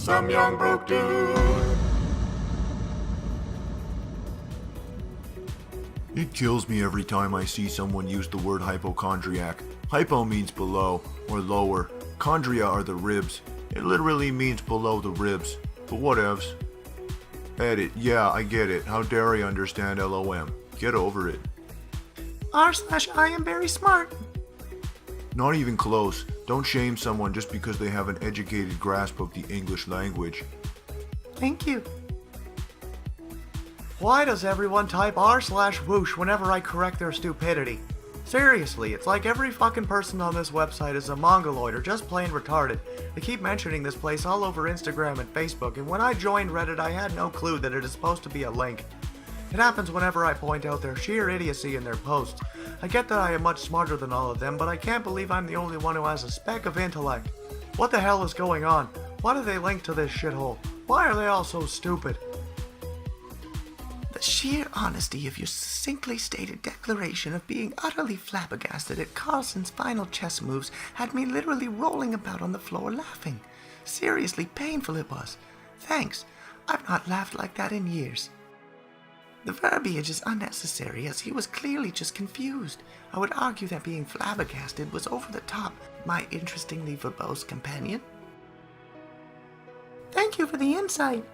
some young broke dude. It kills me every time I see someone use the word hypochondriac. Hypo means below or lower. Chondria are the ribs. It literally means below the ribs. But whatevs. Edit. Yeah, I get it. How dare I understand LOM. Get over it. R/I am very smart. Not even close. Don't shame someone just because they have an educated grasp of the English language. Thank you. Why does everyone type r/whoosh whenever I correct their stupidity? Seriously, it's like every fucking person on this website is a mongoloid or just plain retarded. They keep mentioning this place all over Instagram and Facebook, and when I joined Reddit I had no clue that it is supposed to be a link. It happens whenever I point out their sheer idiocy in their posts. I get that I am much smarter than all of them, but I can't believe I'm the only one who has a speck of intellect. What the hell is going on? Why do they link to this shithole? Why are they all so stupid? The sheer honesty of your succinctly stated declaration of being utterly flabbergasted at Carlson's final chess moves had me literally rolling about on the floor laughing. Seriously painful it was. Thanks. I've not laughed like that in years. The verbiage is unnecessary, as he was clearly just confused. I would argue that being flabbergasted was over the top, my interestingly verbose companion. Thank you for the insight.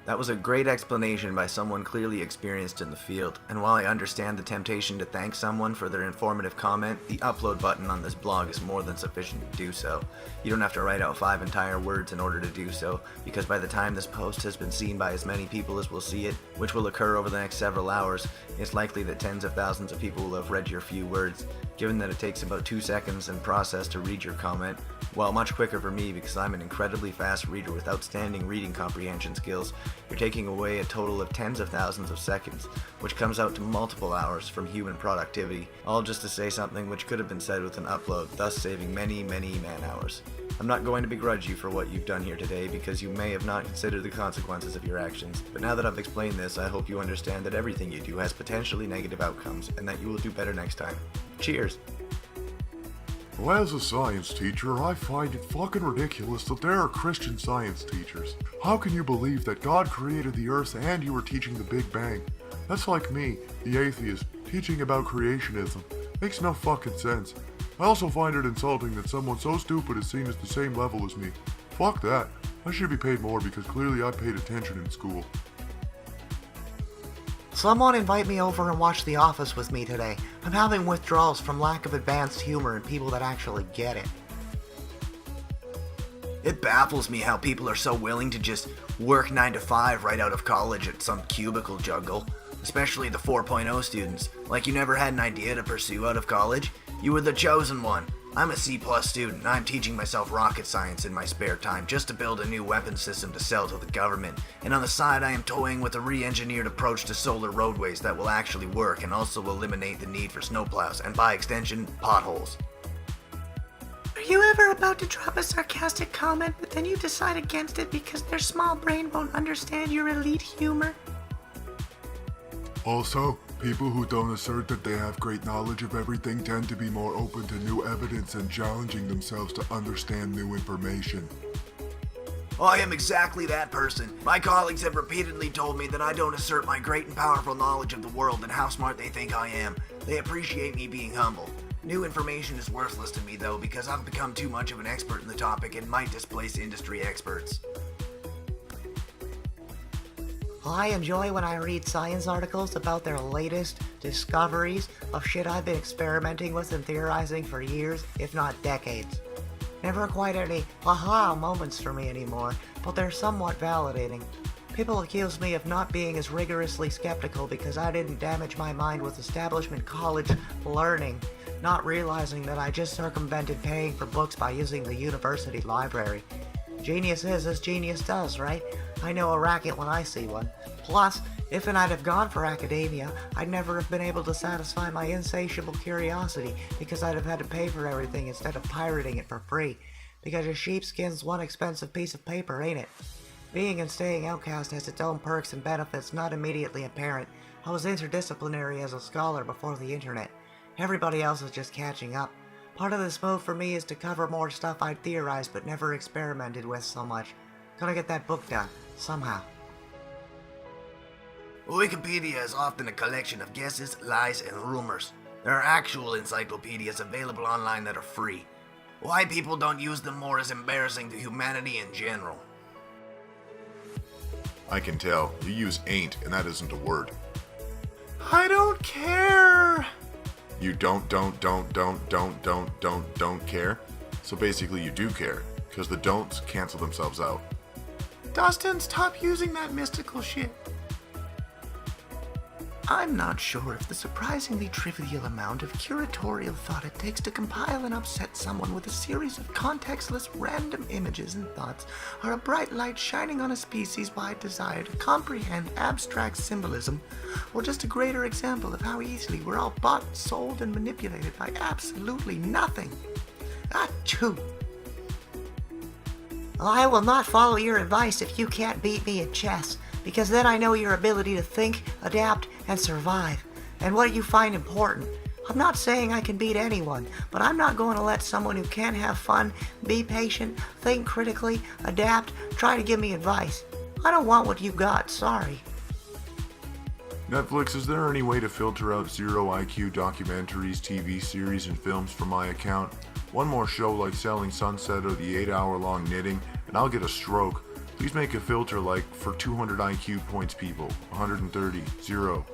That was a great explanation by someone clearly experienced in the field, and while I understand the temptation to thank someone for their informative comment, the upload button on this blog is more than sufficient to do so. You don't have to write out 5 entire words in order to do so, because by the time this post has been seen by as many people as will see it, which will occur over the next several hours, it's likely that tens of thousands of people will have read your few words. Given that it takes about 2 seconds in process to read your comment, while much quicker for me because I'm an incredibly fast reader with outstanding reading comprehension skills, you're taking away a total of tens of thousands of seconds, which comes out to multiple hours from human productivity, all just to say something which could have been said with an upload, thus saving many, many man-hours. I'm not going to begrudge you for what you've done here today because you may have not considered the consequences of your actions, but now that I've explained this, I hope you understand that everything you do has potentially negative outcomes and that you will do better next time. Cheers! Well, as a science teacher, I find it fucking ridiculous that there are Christian science teachers. How can you believe that God created the earth and you were teaching the Big Bang? That's like me, the atheist, teaching about creationism. Makes no fucking sense. I also find it insulting that someone so stupid is seen as the same level as me. Fuck that. I should be paid more because clearly I paid attention in school. Someone invite me over and watch The Office with me today. I'm having withdrawals from lack of advanced humor and people that actually get it. It baffles me how people are so willing to just work 9 to 5 right out of college at some cubicle juggle. Especially the 4.0 students. Like you never had an idea to pursue out of college? You were the chosen one. I'm a C+ student and I'm teaching myself rocket science in my spare time just to build a new weapon system to sell to the government. And on the side I am toying with a re-engineered approach to solar roadways that will actually work and also eliminate the need for snowplows and by extension, potholes. Are you ever about to drop a sarcastic comment but then you decide against it because their small brain won't understand your elite humor? Also, people who don't assert that they have great knowledge of everything tend to be more open to new evidence and challenging themselves to understand new information. I am exactly that person. My colleagues have repeatedly told me that I don't assert my great and powerful knowledge of the world and how smart they think I am. They appreciate me being humble. New information is worthless to me though because I've become too much of an expert in the topic and might displace industry experts. I enjoy when I read science articles about their latest discoveries of shit I've been experimenting with and theorizing for years, if not decades. Never quite any aha moments for me anymore, but they're somewhat validating. People accuse me of not being as rigorously skeptical because I didn't damage my mind with establishment college learning, not realizing that I just circumvented paying for books by using the university library. Genius is as genius does, right? I know a racket when I see one. Plus, if I'd have gone for academia, I'd never have been able to satisfy my insatiable curiosity because I'd have had to pay for everything instead of pirating it for free. Because a sheepskin's one expensive piece of paper, ain't it? Being and staying outcast has its own perks and benefits not immediately apparent. I was interdisciplinary as a scholar before the internet. Everybody else is just catching up. Part of this move for me is to cover more stuff I'd theorized but never experimented with so much. Gotta get that book done, somehow. Wikipedia is often a collection of guesses, lies, and rumors. There are actual encyclopedias available online that are free. Why people don't use them more is embarrassing to humanity in general. I can tell. You use ain't, and that isn't a word. I don't care. You don't care. So basically you do care, because the don'ts cancel themselves out. Dustin, stop using that mystical shit. I'm not sure if the surprisingly trivial amount of curatorial thought it takes to compile and upset someone with a series of contextless random images and thoughts are a bright light shining on a species-wide desire to comprehend abstract symbolism, or just a greater example of how easily we're all bought, sold, and manipulated by absolutely nothing. Achoo! Well, I will not follow your advice if you can't beat me at chess, because then I know your ability to think, adapt, and survive, and what you find important. I'm not saying I can beat anyone, but I'm not going to let someone who can't have fun, be patient, think critically, adapt, try to give me advice. I don't want what you got, sorry. Netflix, is there any way to filter out zero IQ documentaries, TV series, and films from my account? One more show like Selling Sunset or the 8-hour-long knitting, and I'll get a stroke. Please make a filter like for 200 IQ points people, 130, 0.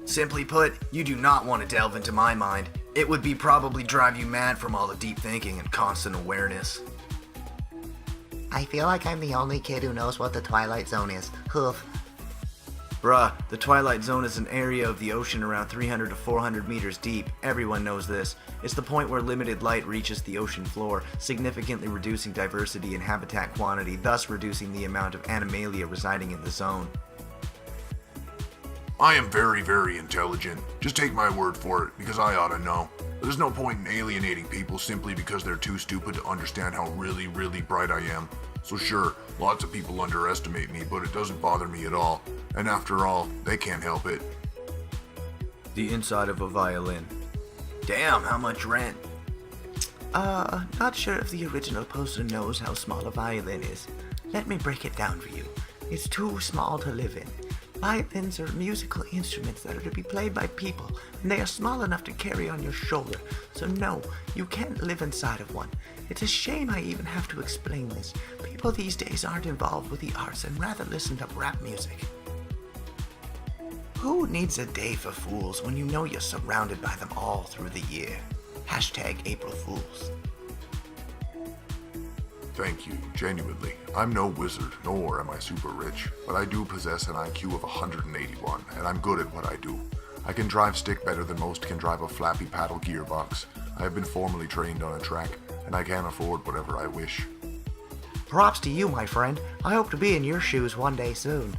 Simply put, you do not want to delve into my mind. It would be probably drive you mad from all the deep thinking and constant awareness. I feel like I'm the only kid who knows what the Twilight Zone is. Hoof. Bruh, the Twilight Zone is an area of the ocean around 300 to 400 meters deep. Everyone knows this. It's the point where limited light reaches the ocean floor, significantly reducing diversity and habitat quantity, thus reducing the amount of animalia residing in the zone. I am very, very intelligent. Just take my word for it, because I ought to know. There's no point in alienating people simply because they're too stupid to understand how really, really bright I am. So sure, lots of people underestimate me, but it doesn't bother me at all. And after all, they can't help it. The inside of a violin. Damn, how much rent? Not sure if the original poster knows how small a violin is. Let me break it down for you. It's too small to live in. Violins are musical instruments that are to be played by people, and they are small enough to carry on your shoulder. So no, you can't live inside of one. It's a shame I even have to explain this. People these days aren't involved with the arts and rather listen to rap music. Who needs a day for fools when you know you're surrounded by them all through the year? Hashtag April Fools. Thank you, genuinely. I'm no wizard, nor am I super rich, but I do possess an IQ of 181, and I'm good at what I do. I can drive stick better than most can drive a flappy paddle gearbox. I have been formally trained on a track, and I can afford whatever I wish. Props to you, my friend. I hope to be in your shoes one day soon.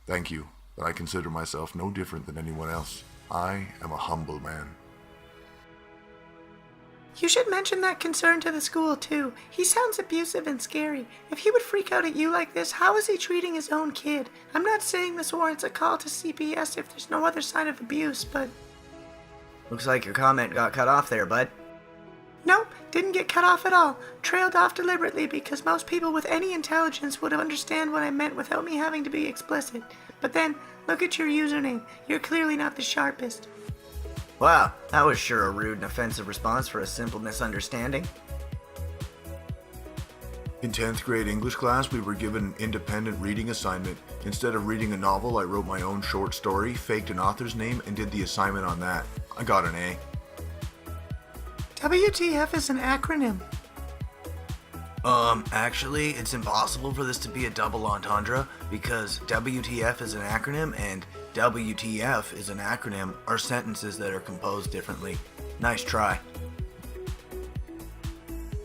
Thank you, but I consider myself no different than anyone else. I am a humble man. You should mention that concern to the school, too. He sounds abusive and scary. If he would freak out at you like this, how is he treating his own kid? I'm not saying this warrants a call to CPS if there's no other sign of abuse, but... Looks like your comment got cut off there, bud. Nope, didn't get cut off at all. Trailed off deliberately because most people with any intelligence would understand what I meant without me having to be explicit. But then, look at your username. You're clearly not the sharpest. Wow, that was sure a rude and offensive response for a simple misunderstanding. In 10th grade English class, we were given an independent reading assignment. Instead of reading a novel, I wrote my own short story, faked an author's name, and did the assignment on that. I got an A. WTF is an acronym. Actually, it's impossible for this to be a double entendre because WTF is an acronym and WTF is an acronym are sentences that are composed differently. Nice try.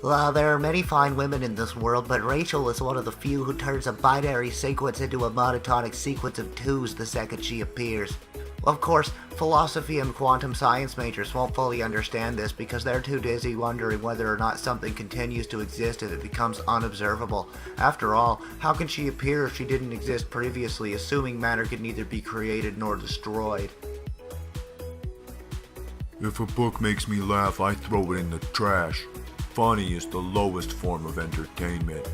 Well, there are many fine women in this world, but Rachel is one of the few who turns a binary sequence into a monotonic sequence of twos the second she appears. Of course, philosophy and quantum science majors won't fully understand this because they're too busy wondering whether or not something continues to exist if it becomes unobservable. After all, how can she appear if she didn't exist previously, assuming matter could neither be created nor destroyed? If a book makes me laugh, I throw it in the trash. Funny is the lowest form of entertainment.